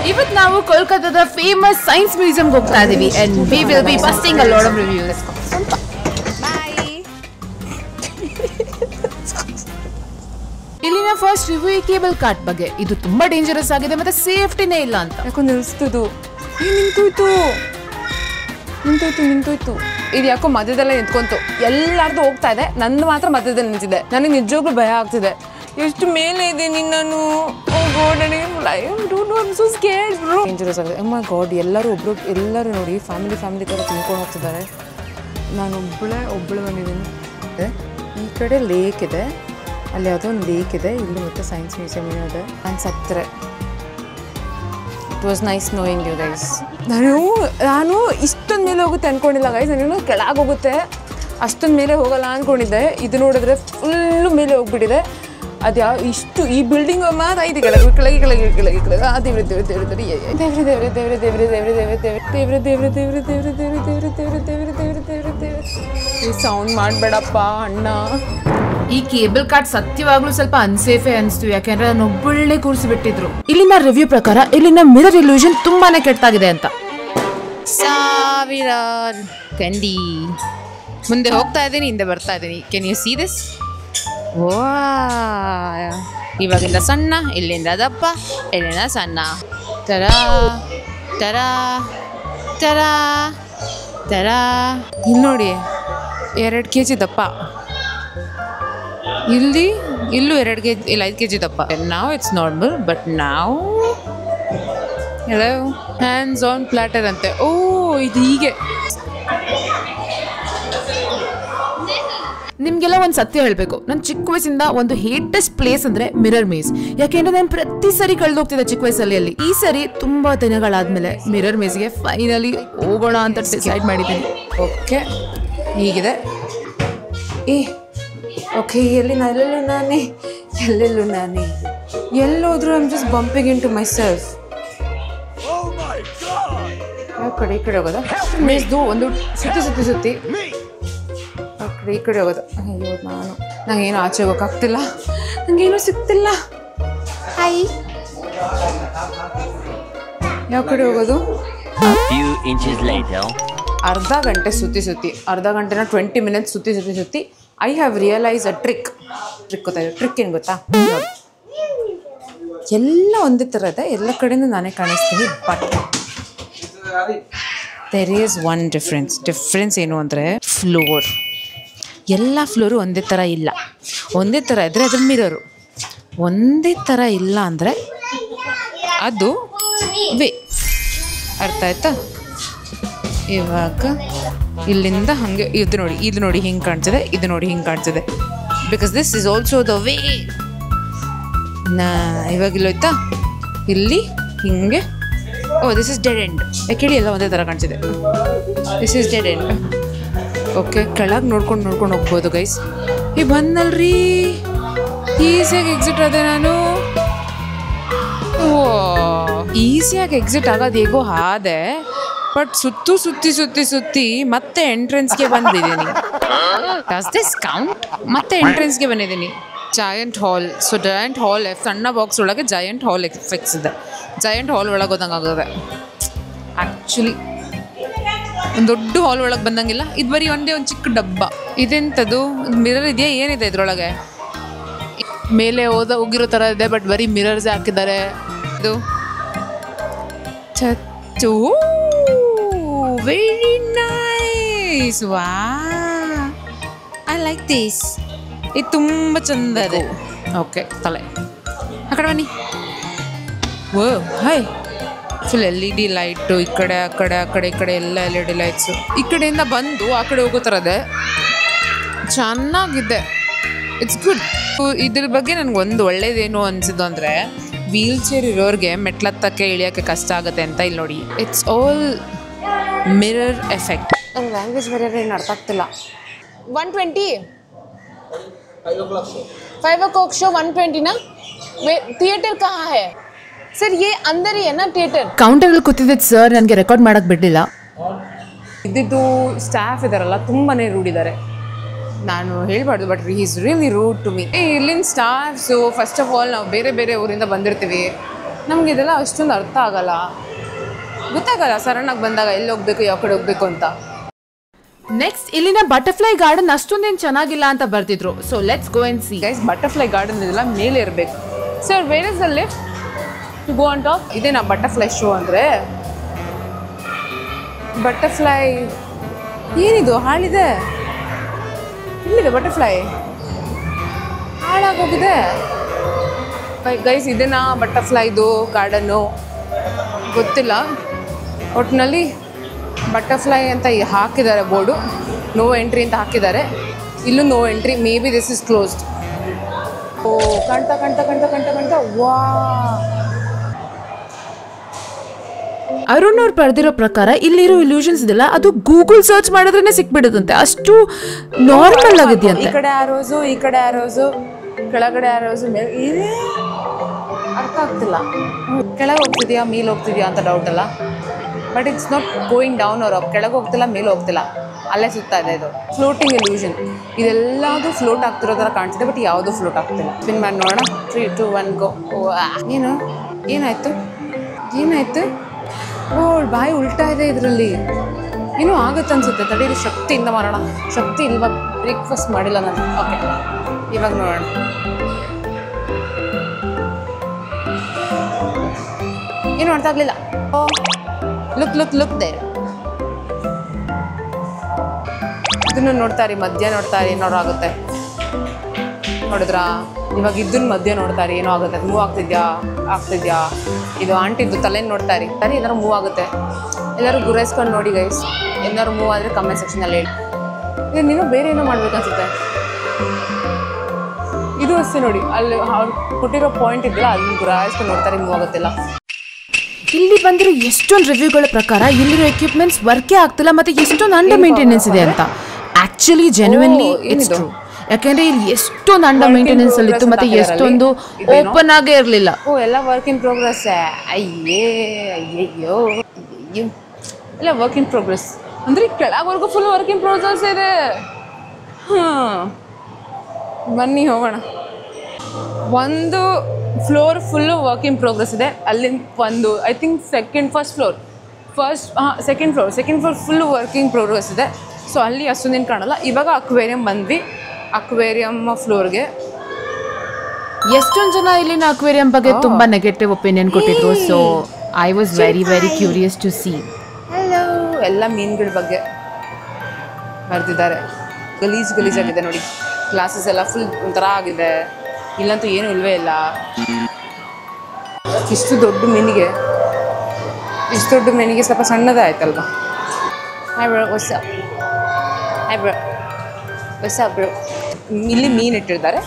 ಇವತ್ತು ನಾವು ಕೋಲ್ಕತ್ತಾದ famous science ಮ್ಯೂಸಿಯಂಗೆ ಹೋಗ್ತಾ ಇದೀವಿ and we will be busting a lot of reviews. ಇಲ್ಲಿನ ಫಸ್ಟ್ ರಿವ್ಯೂ ಈ ಕೇಬಲ್ ಕಾರ್ಟ್ ಬಗ್ಗೆ. ಇದು ತುಂಬಾ ಡೇಂಜರಸ್ ಆಗಿದೆ ಮತ್ತೆ ಸೇಫ್ಟಿನೇ ಇಲ್ಲ ಅಂತ. ಯಾಕೋ ನಿಲ್ಸ್ತದು ನಿಂತೋಯ್ತು ಇದು ಯಾಕೋ ಮಧ್ಯದಲ್ಲೇ ನಿಂತ್ಕೊಂತು. ಎಲ್ಲಾರ್ದು ಹೋಗ್ತಾ ಇದೆ, ನಂದು ಮಾತ್ರ ಮಧ್ಯದಲ್ಲಿ ನಿಂತಿದೆ. ನನಗೆ ನಿಜವಾಗ್ಲೂ ಭಯ ಆಗ್ತಿದೆ. ಎಷ್ಟು ಮೇಲೆ ಇದೆ ನಾನು. ಓ ಗಾಡ್, ನನಗೆ ಸೋ ಸ್ಕೇರ್ಡ್ ಬ್ರೋ. ಡೇಂಜರಸ್ ಆಗಿದೆ. ಓ ಮೈ ಗಾಡ್, ಎಲ್ಲರೂ ನೋಡಿ ಫ್ಯಾಮಿಲಿ ಥರ ತಿನ್ಕೊಂಡು ಹೋಗ್ತಿದ್ದಾರೆ. ನಾನು ಒಬ್ಬಳು ಬಂದಿದ್ದೀನಿ. ಈ ಕಡೆ ಲೇಕ್ ಇದೆ, ಅಲ್ಲಿ ಯಾವುದೋ ಒಂದು ಲೇಕ್ ಇದೆ. ಇಲ್ಲಿ ಮತ್ತೆ ಸೈನ್ಸ್ ಮ್ಯೂಸಿಯಂ ಇದೆ. ನಾನು ಸತ್ತರೆ. It was nice knowing you guys. ನಾನು ಇಷ್ಟೊಂದು ಮೇಲೆ ಹೋಗುತ್ತೆ ಅಂದ್ಕೊಂಡಿಲ್ಲ ಗೈಸ್. ನಾನು ಕೆಳಗೆ ಹೋಗುತ್ತೆ, ಅಷ್ಟೊಂದು ಮೇಲೆ ಹೋಗಲ್ಲ ಅಂದ್ಕೊಂಡಿದ್ದೆ. ಇದು ನೋಡಿದ್ರೆ ಫುಲ್ಲು ಮೇಲೆ ಹೋಗ್ಬಿಟ್ಟಿದೆ. ಅದು ಇಷ್ಟು ಈ ಬಿಲ್ಡಿಂಗ್ ಮಾತ್ರ ಐದು ಕೆಳಗೆ ಸೌಂಡ್ ಮಾಡಬೇಡಪ್ಪ ಅಣ್ಣ. ಈ ಕೇಬಲ್ ಕಾರ್ಟ್ ಸತ್ಯವಾಗ್ಲೂ ಸ್ವಲ್ಪ ಅನ್ಸೇಫೇ ಅನಿಸ್ತು, ಯಾಕೆಂದ್ರೆ ನಾನು ಒಬ್ಬಳೇ ಕೂರಿಸಿಬಿಟ್ಟಿದ್ರು. ಇಲ್ಲಿನ ರಿವ್ಯೂ ಪ್ರಕಾರ ಇಲ್ಲಿನ ಮಿರರ್ ಇಲ್ಯೂಷನ್ ತುಂಬಾನೇ ಕೆಟ್ಟಾಗಿದೆ ಅಂತ. ಸಾವಿರ ಕಂಡಿ ಮುಂದೆ ಹೋಗ್ತಾ ಇದ್ದೀನಿ, ಹಿಂದೆ ಬರ್ತಾ ಇದ್ದೀನಿ. Can U see this? ವಾ, ಇವಾಗಿಂದ ಸಣ್ಣ, ಇಲ್ಲಿಂದ ದಪ್ಪ, ಇಲ್ಲಿಂದ ಸಣ್ಣ. ತರಾ ತರಾ ತರಾ ತರಾ. ಇಲ್ಲಿ ನೋಡಿ, 2 kg ದಪ್ಪ. ಇಲ್ಲೂ 2 kg, ಇಲ್ಲ 5 kg ದಪ್ಪ. ನಾವು ಇಟ್ಸ್ ನಾರ್ಮಲ್, ಬಟ್ ನಾವು ಹ್ಯಾಂಡ್ಸ್ ಆನ್ ಪ್ಲಾಟರ್ ಅಂತೆ. ಓ, ಇದು ಹೀಗೆ. ನಿಮ್ಗೆಲ್ಲ ಒಂದು ಸತ್ಯ ಹೇಳಬೇಕು. ನಾನು ಚಿಕ್ಕ ವಯಸ್ಸಿಂದ ಒಂದು ಹೇಟೆಸ್ಟ್ ಪ್ಲೇಸ್ ಅಂದ್ರೆ ಮಿರರ್ ಮೇಸ್. ಯಾಕೆಂದ್ರೆ ನಾನು ಪ್ರತಿ ಸರಿ ಕಳೆದೋಗ್ತಿದ್ದೆ ಚಿಕ್ಕ ವಯಸ್ಸಲ್ಲಿ. ಅಲ್ಲಿ ಈ ಸರಿ ತುಂಬಾ ದಿನಗಳಾದ್ಮೇಲೆ ಮಿರರ್ ಮೇಸ್ಗೆ ಫೈನಲಿ ಹೋಗೋಣ ಅಂತ ಡಿಸೈಡ್ ಮಾಡಿದ್ದೀನಿ. ಓಕೆ, ಹೀಗಿದೆ. ಓಕೆ, ಎಲ್ಲೆಲ್ಲೂ ನಾನೇ ಎಲ್ಲೋದ್ರು I'm just bumping into myself. ಯಾವ ಕಡೆ ಈ ಕಡೆ ಹೋಗೋದ? ಮೇಸ್ದು ಒಂದು ಸುತ್ತಿ ಆ ಕಡೆ ಈ ಕಡೆ ಹೋಗೋದು. ಅಯ್ಯೋ, ನಂಗೇನು ಆಚೆ ಹೋಗೋಕ್ಕಾಗ್ತಿಲ್ಲ, ನಂಗೇನು ಸಿಗ್ತಿಲ್ಲ. ಹಾಯ್, ಯಾವ ಕಡೆ ಹೋಗೋದು? ಅರ್ಧ ಗಂಟೆ ಸುತ್ತಿ ಅರ್ಧ ಗಂಟೆನ 20 minutes ಸುತ್ತಿ I have realise a trick ಗೊತ್ತಾಯಿತು. ಟ್ರಿಕ್ ಏನು ಗೊತ್ತಾ? ಎಲ್ಲ ಒಂದೇ ಥರ ಇದೆ, ಎಲ್ಲ ಕಡೆಯಿಂದ ನಾನೇ ಕಾಣಿಸ್ತೀನಿ. But there is one difference ಏನು ಅಂದರೆ ಎಲ್ಲ ಫ್ಲೋರು ಒಂದೇ ಥರ ಇಲ್ಲ. ಒಂದೇ ಥರ ಇದ್ದರೆ ಅದು ಮಿರರು, ಒಂದೇ ಥರ ಇಲ್ಲ ಅಂದರೆ ಅದು ವೇ. ಅರ್ಥ ಆಯ್ತಾ? ಇವಾಗ ಇಲ್ಲಿಂದ ಹಾಗೆ ಇದು ನೋಡಿ ಹಿಂಗೆ ಕಾಣಿಸಿದೆ, ಇದು ನೋಡಿ ಹಿಂಗೆ ಕಾಣಿಸಿದೆ. Because this is also the way. ಇವಾಗ ಇಲ್ಲೋಯ್ತಾ, ಇಲ್ಲಿ ಹಿಂಗೆ. Oh, this is dead end. ಯಾಕೆ ಎಲ್ಲ ಒಂದೇ ಥರ ಕಾಣಿಸಿದೆ. This is dead end. Okay, ಕೆಳಗೆ ನೋಡ್ಕೊಂಡು ಹೋಗ್ಬೋದು ಗೈಸ್. ಬಂದಲ್ರಿ, ಈಸಿಯಾಗಿ ಎಕ್ಸಿಟ್ ಆದೆ ನಾನು. ಓ, ಈಸಿಯಾಗಿ ಎಕ್ಸಿಟ್ ಆಗೋದು ಹೇಗೋ ಆದೆ. ಬಟ್ ಸುತ್ತಿ ಮತ್ತೆ ಎಂಟ್ರೆನ್ಸ್ಗೆ ಬಂದಿದ್ದೀನಿ. Does this count? ಮತ್ತೆ ಎಂಟ್ರೆನ್ಸ್ಗೆ ಬಂದಿದ್ದೀನಿ. ಜಾಯಂಟ್ ಹಾಲ್. ಸೊ ಜಾಯಂಟ್ ಹಾಲ್ ಸಣ್ಣ ಬಾಕ್ಸ್ ಒಳಗೆ ಜಾಯಂಟ್ ಹಾಲ್ ಫಿಕ್ಸ್ ಇದೆ. ಜಾಯಂಟ್ ಹಾಲ್ ಒಳಗೆ ಹೋದಂಗೆ ಆಗೋದೆ. ಆ್ಯಕ್ಚುಲಿ ಒಂದು ದೊಡ್ಡ ಹಾಲ್ ಒಳಗೆ ಬಂದಂಗಿಲ್ಲ. ಇದು ಬರೀ ಒಂದು ಚಿಕ್ಕ ಡಬ್ಬ. ಇದೆಂಥದ್ದು? ಮಿರರ್ ಇದೆಯಾ? ಏನಿದೆ ಇದರೊಳಗೆ? ಮೇಲೆ ಹೋಗಿರೋ ಥರ ಇದೆ, ಬಟ್ ಬರೀ ಮಿರರ್ಸ್ ಹಾಕಿದ್ದಾರೆ. ಇದು ಚಚ್ಚು. Very nice. ವಾ, ಐ ಲೈಕ್ ದಿಸ್. ಇದು ತುಂಬ ಚಂದ ಇದೆ. ಓಕೆ, ತಲೆ ಆ ಕಡೆ ಬನ್ನಿ. Oh hi, full LED light. ಈ ಕಡೆ ಆ ಕಡೆ ಎಲ್ಲ LED ಲೈಟ್ಸು. ಈ ಕಡೆಯಿಂದ ಬಂದು ಆ ಕಡೆ ಹೋಗೋ ಥರ ಇದೆ. ಚೆನ್ನಾಗಿದೆ, ಇಟ್ಸ್ ಗುಡ್. ಇದ್ರ ಬಗ್ಗೆ ನನಗೆ ಒಂದು ಒಳ್ಳೇದೇನು ಅನಿಸಿದ್ದು ಅಂದರೆ, ವೀಲ್ ಚೇರ್ ಇರೋರಿಗೆ ಮೆಟ್ಲತ್ತಕ್ಕೆ ಇಳಿಯೋಕ್ಕೆ ಕಷ್ಟ ಆಗುತ್ತೆ ಅಂತ. ಇಲ್ಲಿ ನೋಡಿ, ಇಟ್ಸ್ ಆಲ್ ಮಿರರ್ ಎಫೆಕ್ಟ್. ನಂಗೆ ಲ್ಯಾಂಗ್ವೇಜ್ ಬೇರೆ ಏನು ಅರ್ಥ ಆಗ್ತಿಲ್ಲ. 120 5 o'clock ಶೋ 120 ना? थिएटर कहाँ है सर? ये अंदर ही है ना थिएटर? ಕೌಂಟರಲ್ಲಿ ಕೂತಿದ್ದ ಸರ್ ನನಗೆ ರೆಕಾರ್ಡ್ ಮಾಡಕ್ಕೆ ಬಿಡಲಿಲ್ಲ. ಇದ್ದಿದ್ದು ಸ್ಟಾಫ್ ಇದಾರಲ್ಲ, ತುಂಬಾನೇ ರೂಢಿದ್ದಾರೆ. ನಾನು ಹೇಳ್ಬಾರ್ದು but is really rude to me. ಇಲ್ಲಿನ ಸ್ಟಾಫ್ಸು ಫಸ್ಟ್ ಆಫ್ ಆಲ್ ನಾವು ಬೇರೆ ಬೇರೆ ಊರಿಂದ ಬಂದಿರ್ತೀವಿ, ನಮ್ಗೆ ಇದೆಲ್ಲ ಅಷ್ಟೊಂದು ಅರ್ಥ ಆಗಲ್ಲ, ಗೊತ್ತಾಗಲ್ಲ ಸಡನ್ನಾಗಿ ಬಂದಾಗ ಎಲ್ಲಿ ಹೋಗ್ಬೇಕು ಯಾವ ಕಡೆ ಹೋಗ್ಬೇಕು ಅಂತ. ನೆಕ್ಸ್ಟ್ ಇಲ್ಲಿನ ಬಟರ್ಫ್ಲೈ ಗಾರ್ಡನ್ ಅಷ್ಟೊಂದೇನು ಚೆನ್ನಾಗಿಲ್ಲ ಅಂತ ಬರ್ತಿದ್ರು. So let's go and see. Guys butterfly garden ಇದೆಲ್ಲ ಮೇಲೆ ಇರಬೇಕು. Sir where is the lift to go on top? ಇದೇನಾ ಬಟರ್ಫ್ಲೈ ಶೋ ಅಂದರೆ? ಬಟರ್ಫ್ಲೈ ಏನಿದು ಹಾಳಿದೆ, ಇಲ್ಲಿದೆ ಬಟರ್ಫ್ಲೈ ಹಾಳಾಗೋಗಿದೆ. ಗೈಸ್ ಇದೇನಾ ಬಟರ್ಫ್ಲೈದು ಗಾರ್ಡನ್ನು? ಗೊತ್ತಿಲ್ಲ. ಒಟ್ಟಿನಲ್ಲಿ ಬಟರ್ಫ್ಲೈ ಅಂತ ಹಾಕಿದ್ದಾರೆ ಬೋರ್ಡು, ನೋ ಎಂಟ್ರಿ ಅಂತ ಹಾಕಿದ್ದಾರೆ. ಇಲ್ಲೂ no entry, may be this is closed. ಓ ಕಾಣ್ತಾ ಕಾಣ್ತಾ ಕಾಣ್ತಾ ಕಾಣ್ತಾ ಕಾಣ್ತಾ ವಾ. ಅರುಣ್ ಅವ್ರು ಪಡೆದಿರೋ ಪ್ರಕಾರ ಇಲ್ಲಿರೋ ಇಲ್ಯೂಷನ್ಸ್ ಇದೆಲ್ಲ ಅದು ಗೂಗಲ್ ಸರ್ಚ್ ಮಾಡಿದ್ರೇನೆ ಸಿಕ್ಬಿಡುತ್ತಂತೆ, ಅಷ್ಟು ನಾರ್ಮಲ್ ಆಗಿದೆಯಂತೆ. ಈ ಕಡೆ ಆರೋಸು, ಈ ಕಡೆ ಆರೋಸು, ಕೆಳಗಡೆ ಆರೋಸು, ಮೇಲೆ ಏನೇ ಅರ್ಥ ಆಗ್ತಿಲ್ಲ. ಕೆಳಗೆ ಹೋಗ್ತಿದ್ಯಾ ಮೇಲೆ ಹೋಗ್ತಿದ್ಯಾ ಅಂತ ಡೌಟ್ ಅಲ್ಲ, but it's not going down ಅವ್ರು ಕೆಳಗೆ ಹೋಗ್ತಿಲ್ಲ ಮೇಲೆ ಹೋಗ್ತಿಲ್ಲ, ಅಲ್ಲೇ ಸುತ್ತಾ ಇದೆ. ಇದು ಫ್ಲೋಟಿಂಗ್ ಇಲ್ಯೂಷನ್. ಇದೆಲ್ಲದು ಫ್ಲೋಟ್ ಆಗ್ತಿರೋ ಥರ ಕಾಣ್ತಿದೆ, ಬಟ್ ಯಾವುದೂ ಫ್ಲೋಟ್ ಆಗ್ತಿಲ್ಲ. ಸ್ಪಿನ್ ಮಾಡಿ ನೋಡೋಣ. 3, 2, 1 ಗೋ. ಏನು ಏನಾಯಿತು ಏನಾಯಿತು? ಓ ಬಾಯಿ ಉಲ್ಟಾ ಇದೆ ಇದರಲ್ಲಿ. ಏನೋ ಆಗುತ್ತೆ ಅನ್ಸುತ್ತೆ, ತಡೀರಿ ಶಕ್ತಿಯಿಂದ ಮಾಡೋಣ. ಶಕ್ತಿ ಇಲ್ವಾ? ಬ್ರೇಕ್ಫಾಸ್ಟ್ ಮಾಡಿಲ್ಲ ನಾನು. ಓಕೆ ಇವಾಗ ನೋಡೋಣ. ಏನು ಅರ್ಥ ಆಗಲಿಲ್ಲ. ಓ ಲುಕ್ ದೇ. ಇದನ್ನು ನೋಡ್ತಾರೆ, ಮಧ್ಯ ನೋಡ್ತಾರೆ, ಏನಾದ್ರು ಆಗುತ್ತೆ. ನೋಡಿದ್ರಾ? ಇವಾಗ ಇದನ್ನ ಮಧ್ಯ ನೋಡ್ತಾರೆ, ಏನೋ ಆಗುತ್ತೆ, ಅದು ಮೂವ್ ಆಗ್ತಿದ್ಯಾ. ಇದು ಆಂಟಿದ್ದು ತಲೆನ ನೋಡ್ತಾರೆ, ಸರಿ ಏನಾದ್ರು ಮೂವ್ ಆಗುತ್ತೆ. ಎಲ್ಲರೂ ಗುರಾಯಿಸ್ಕೊಂಡು ನೋಡಿ ಗೈಸ್, ಏನಾದ್ರು ಮೂವ್ ಆದರೆ ಕಮೆಂಟ್ ಸೆಕ್ಷನಲ್ಲಿ ಹೇಳಿ. ಇದು ನೀನು ಬೇರೆ ಏನೋ ಮಾಡ್ಬೇಕನ್ಸುತ್ತೆ. ಇದು ಅಷ್ಟೇ ನೋಡಿ, ಅಲ್ಲಿ ಅವ್ರು ಕೊಟ್ಟಿರೋ ಪಾಯಿಂಟ್ ಇದೆಯಲ್ಲ ಅದನ್ನ ಗುರಾಯಿಸ್ಕೊಂಡು ನೋಡ್ತಾರೆ, ಮೂವ್ ಆಗುತ್ತಿಲ್ಲ. ಇಲ್ಲಿ ಬಂದಿರೋ ಎಷ್ಟೊಂದು ರಿವ್ಯೂಗಳ ಪ್ರಕಾರ ಇಲ್ಲಿರೋ ಎಕ್ವಿಪ್ಮೆಂಟ್ಸ್ ವರ್ಕೇ ಆಗ್ತಿಲ್ಲ, ಮತ್ತೆ ಎಷ್ಟೊಂದು ಅಂಡರ್ ಮೇಂಟೆನೆನ್ಸ್ ಇದೆ ಅಂತ. Actually genuinely it's true. ಯಾಕೆಂದ್ರೆ ಇಲ್ಲಿ ಎಷ್ಟೊಂದು ಅಂಡರ್ ಮೇಂಟೆನೆನ್ಸ್ ಅಲ್ಲಿ ಇತ್ತು, ಮತ್ತೆ ಎಷ್ಟೊಂದು ಓಪನ್ ಆಗೇ ಇರಲಿಲ್ಲ. ಓ ಎಲ್ಲ ವರ್ಕ್ ಇನ್ ಪ್ರೋಗ್ರೆಸ್. ಅಯ್ಯೋ ಎಲ್ಲ ವರ್ಕ್ ಇನ್ ಪ್ರೋಗ್ರೆಸ್ ಅಂದರೆ ಕೆಳವರೆಗೂ ಫುಲ್ ವರ್ಕ್ ಇನ್ ಪ್ರೋಗ್ರೆಸ್ ಇದೆ. ಬನ್ನಿ ಹೋಗೋಣ. ಒಂದು floor full work in progress ಇದೆ. ಅಲ್ಲಿಂದ ಒಂದು I think second floor full working progress ಇದೆ. ಸೊ ಅಲ್ಲಿ ಅಷ್ಟೊಂದೇನು ಕಾಣಲ್ಲ. ಇವಾಗ ಅಕ್ವೇರಿಯಂ ಬಂದ್ವಿ, ಅಕ್ವೇರಿಯಂ ಫ್ಲೋರ್ಗೆ. ಎಷ್ಟೊಂದು ಜನ ಇಲ್ಲಿನ ಅಕ್ವೇರಿಯಂ ಬಗ್ಗೆ ತುಂಬಾ ನೆಗೆಟಿವ್ ಒಪಿನಿಯನ್ ಕೊಟ್ಟಿದ್ರು. So I was very curious to see. Hello, ಎಲ್ಲ ಮೀನುಗಳ ಬಗ್ಗೆ ಬರೆದಿದ್ದಾರೆ. ಗಲೀಜಾಗಿದೆ ನೋಡಿ. ಗ್ಲಾಸಸ್ ಎಲ್ಲ ಫುಲ್ ಒಂಥರ ಆಗಿದೆ. ಇಲ್ಲಂತೂ ಏನೂ ಇಲ್ವೇ ಇಲ್ಲ. ಇಷ್ಟು ದೊಡ್ಡ ಮೀನಿಗೆ ಸ್ವಲ್ಪ ಸಣ್ಣದೇ ಆಯ್ತಲ್ವಾ. ಹೊಸ ಇಲ್ಲಿ ಮೀನು ಇಟ್ಟಿರ್ತಾರೆ,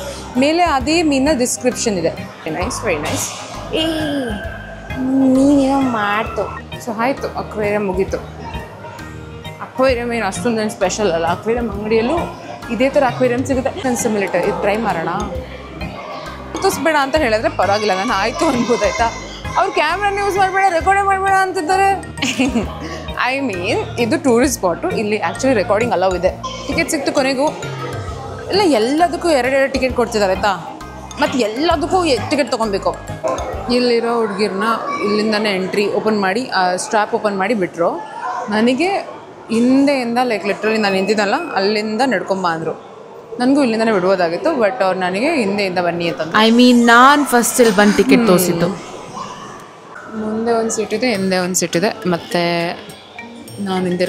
ಮೇಲೆ ಅದೇ ಮೀನಿನ ಡಿಸ್ಕ್ರಿಪ್ಷನ್ ಇದೆ. Very nice. ಮೀನೇನೋ ಮಾಡ್ತು. ಸೊ ಆಯಿತು, ಅಕ್ವೇರಿಯಂ ಮುಗೀತು. ಅಕ್ವೇರಿಯಂ ಏನು ಅಷ್ಟೊಂದೇನು ಸ್ಪೆಷಲ್ ಅಲ್ಲ. ಅಕ್ವೇರಿಯಂ ಅಂಗಡಿಯಲ್ಲೂ ಇದೇ ಥರ ಅಕ್ವೇರಿಯಂ ಸಿಗುತ್ತೆ. ಸಿಮಿಲೇಟರ್ ಇದು ಟ್ರೈ ಮಾಡೋಣ. ಬೇಡ ಅಂತ ಹೇಳಿದ್ರೆ ಪರವಾಗಿಲ್ಲ, ನಾನು ಆಯಿತು ಅನ್ಬೋದಾಯ್ತಾ. ಅವ್ರು ಕ್ಯಾಮ್ರಾನ ಯೂಸ್ ಮಾಡಬೇಡ, ರೆಕಾರ್ಡಿಂಗ್ ಮಾಡಬೇಡ ಅಂತಿದ್ದಾರೆ. ಐ ಮೀನ್ ಇದು ಟೂರಿಸ್ಟ್ ಸ್ಪಾಟು, ಇಲ್ಲಿ ಆ್ಯಕ್ಚುಲಿ ರೆಕಾರ್ಡಿಂಗ್ ಅಲೌ ಇದೆ. ಟಿಕೆಟ್ ಸಿಕ್ತು ಕೊನೆಗೂ. ಇಲ್ಲ ಎಲ್ಲದಕ್ಕೂ 2 ಟಿಕೆಟ್ ಕೊಡ್ತಿದ್ದಾರೆ ಆಯಿತಾ. ಮತ್ತು ಎಲ್ಲದಕ್ಕೂ ಟಿಕೆಟ್ ತೊಗೊಬೇಕು. ಇಲ್ಲಿರೋ ಹುಡುಗಿರನ್ನ ಇಲ್ಲಿಂದನೇ ಎಂಟ್ರಿ ಓಪನ್ ಮಾಡಿ ಸ್ಟ್ರಾಪ್ ಓಪನ್ ಮಾಡಿ ಬಿಟ್ಟರು. ನನಗೆ ಹಿಂದೆಯಿಂದ ಲಿಟ್ರಲಿ ನಾನು ನಿಂತಿದ್ದಲ್ಲ ಅಲ್ಲಿಂದ ನಡ್ಕೊಂಬ ಅಂದರು. ನನಗೂ ಇಲ್ಲಿಂದನೇ ಬಿಡ್ಬೋದಾಗಿತ್ತು, ಬಟ್ ಅವ್ರು ನನಗೆ ಹಿಂದೆಯಿಂದ ಬನ್ನಿ ಅಂತಂದು. ಐ ಮೀನ್ ನಾನು ಫಸ್ಟ್ ಇಲ್ಲಿ ಬಂದು ಟಿಕೆಟ್ ತೋರಿಸಿದ್ದು. ಮುಂದೆ ಒಂದು ಸೀಟ್ ಇದೆ, ಹಿಂದೆ ಒಂದು ಸೀಟ್ ಇದೆ. ಮತ್ತು ನಾನು ಹಿಂದೆ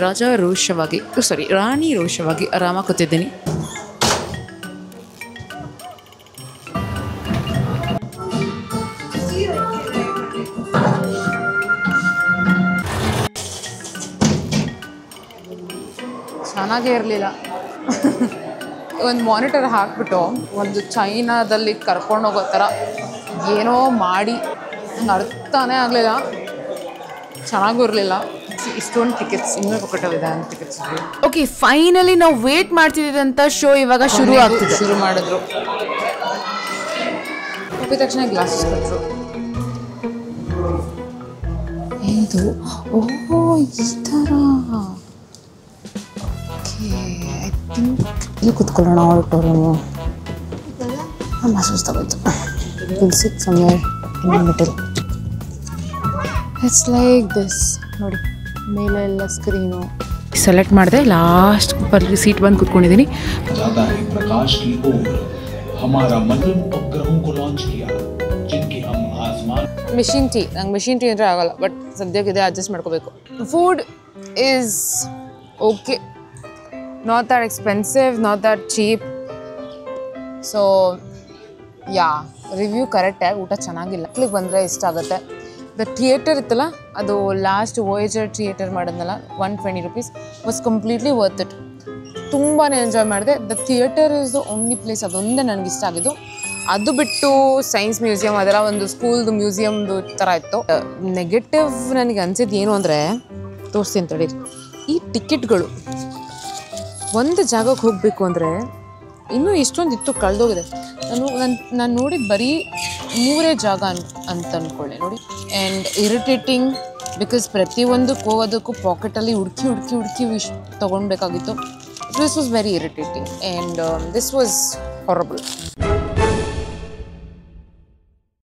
ರಾಣಿ ರೋಷವಾಗಿ ಆರಾಮ ಕೂತಿದ್ದೀನಿ. ಚೆನ್ನಾಗೇ ಇರಲಿಲ್ಲ. ಒಂದು ಮಾನಿಟರ್ ಹಾಕ್ಬಿಟ್ಟು ಒಂದು ಚೈನಾದಲ್ಲಿ ಕರ್ಕೊಂಡು ಹೋಗೋ ಥರ ಏನೋ ಮಾಡಿ ನಂಗೆ ಅರ್ಥನೇ ಆಗಲಿಲ್ಲ, ಚೆನ್ನಾಗೂ ಇರಲಿಲ್ಲ. ಇಷ್ಟೊಂದು ಟಿಕೆಟ್ಸ್ ಇನ್ನೂ ಕೊಟ್ಟಿದೆ ಅಂತ ಟಿಕೆಟ್ಸ್. ಓಕೆ, ಫೈನಲಿ ನಾವು ವೇಟ್ ಮಾಡ್ತಿದ್ದಂಥ ಶೋ ಇವಾಗ ಶುರು ಮಾಡಿದ್ರು. ಹೋಗಿದ ತಕ್ಷಣ ಗ್ಲಾಸಸ್ ಕೊಟ್ಟರು. ಇದು ಓ ಈ ಥರ. ಓಕೆ, ಐ ಇಲ್ಲಿ ಕೂತ್ಕೊಳ್ಳೋಣ ಆಡಿಟೋರಿಯಮು. ತುಂಬ ಸುಸ್ತಾಗೋಯ್ತು. Will sit somewhere in the middle. It's like this ನೋಡಿ, ಮೇಲೆ ಎಲ್ಲ ಸ್ಕ್ರೀನು. ಸೆಲೆಕ್ಟ್ ಮಾಡಿದೆ, ಲಾಸ್ಟ್ ಬಲ್ಲಿ ಸೀಟ್ ಬಂದು ಕೂತ್ಕೊಂಡಿದ್ದೀನಿ. प्रकाश की ओर हमारा मंगल उपग्रहों को लॉन्च किया जिनके हम आसमान ಮೆಷಿನ್ ಟೀ. ನಂಗೆ ಮೆಷಿನ್ ಟೀ ಅಂದರೆ ಆಗಲ್ಲ, ಬಟ್ ಸದ್ಯಕ್ಕೆ ಇದೆ ಅಡ್ಜಸ್ಟ್ ಮಾಡ್ಕೋಬೇಕು. Food is okay, not that expensive, not that cheap. So yeah, review ಕರೆಕ್ಟೇ. ಊಟ ಚೆನ್ನಾಗಿಲ್ಲ. ಮಕ್ಳಿಗೆ ಬಂದರೆ ಇಷ್ಟ ಆಗುತ್ತೆ. ದ ಥಿಯೇಟರ್ ಇತ್ತಲ್ಲ, ಅದು ಲಾಸ್ಟ್ ವೋಯೇಜರ್ ಥಿಯೇಟರ್ ಮಾಡೋದ್ನಲ್ಲ, 120 rupees was completely worth it. ತುಂಬಾ ಎಂಜಾಯ್ ಮಾಡಿದೆ. The theatre is the only place, ಅದೊಂದೇ ನನಗೆ ಇಷ್ಟ ಆಗಿದ್ದು. ಅದು ಬಿಟ್ಟು ಸೈನ್ಸ್ ಮ್ಯೂಸಿಯಂ ಅದೆಲ್ಲ ಒಂದು ಸ್ಕೂಲ್ದು ಮ್ಯೂಸಿಯಮ್ದು ಥರ ಇತ್ತು. ನೆಗೆಟಿವ್ ನನಗೆ ಅನ್ಸಿದ್ದು ಏನು ಅಂದರೆ, ತೋರಿಸ್ತೀನಿ ತಡೀರಿ. ಈ ಟಿಕೆಟ್ಗಳು ಒಂದು ಜಾಗಕ್ಕೆ ಹೋಗಬೇಕು ಅಂದರೆ ಇನ್ನೂ ಇಷ್ಟೊಂದು ಇತ್ತು, ಕಳೆದೋಗಿದೆ. ನಾನು ನೋಡಿದ್ದು ಬರೀ 3 ಜಾಗ ಅಂತ ಅಂದ್ಕೊಳ್ಳಿ ನೋಡಿ. ಆ್ಯಂಡ್ ಇರಿಟೇಟಿಂಗ್, ಬಿಕಾಸ್ ಪ್ರತಿಯೊಂದಕ್ಕೆ ಹೋಗೋದಕ್ಕೂ ಪಾಕೆಟಲ್ಲಿ ಹುಡುಕಿ ಇಷ್ಟು ತೊಗೊಳ್ಬೇಕಾಗಿತ್ತು. This was very irritating and this was horrible.